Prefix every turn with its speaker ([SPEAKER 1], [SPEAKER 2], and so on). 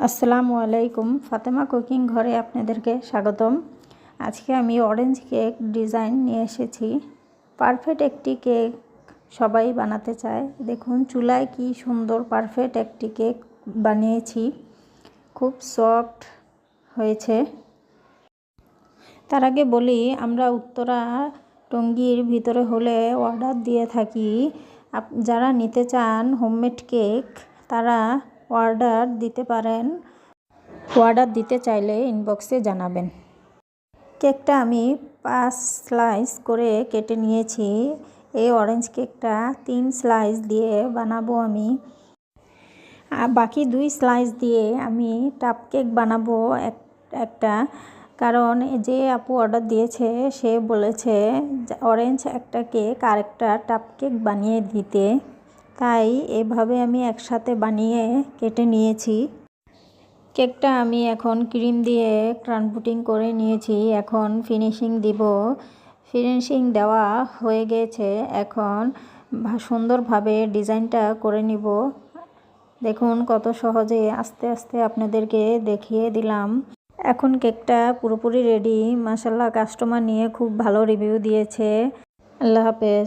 [SPEAKER 1] আসসালামু আলাইকুম, ফাতেমা কুকিং ঘরে আপনাদেরকে স্বাগতম। আজকে আমি অরেঞ্জ কেক ডিজাইন নিয়ে এসেছি। পারফেক্ট একটি কেক সবাই বানাতে চায়। দেখুন চুলায় কি সুন্দর পারফেক্ট একটি কেক বানিয়েছি, খুব সফট হয়েছে। তার আগে বলি, আমরা উত্তরা টঙ্গীর ভিতরে হলে অর্ডার দিয়ে থাকি। যারা নিতে চান হোমমেড কেক তারা অর্ডার দিতে পারেন। অর্ডার দিতে চাইলে ইনবক্সে জানাবেন। কেকটা আমি 5 স্লাইস করে কেটে নিয়েছি। এই অরেঞ্জ কেকটা 3 স্লাইস দিয়ে বানাবো আমি। বাকি 2 স্লাইস দিয়ে আমি টাপ কেক বানাবো একটা। কারণ যে আপু অর্ডার দিয়েছে সে বলেছে অরেঞ্জ একটা কেক আর একটা টাপ কেক বানিয়ে দিতে, তাই এভাবে আমি একসাথে বানিয়ে কেটে নিয়েছি। কেকটা আমি এখন ক্রিম দিয়ে ক্রাউন পুটিং করে নিয়েছি। এখন ফিনিশিং দিব। ফিনিশিং দেওয়া হয়ে গেছে। এখন সুন্দরভাবে ডিজাইনটা করে নিব। দেখুন কত সহজে আস্তে আস্তে আপনাদেরকে দেখিয়ে দিলাম। এখন কেকটা পুরোপুরি রেডি। মাশাআল্লাহ, কাস্টমার নিয়ে খুব ভালো রিভিউ দিয়েছে। আল্লাহ হাফেজ।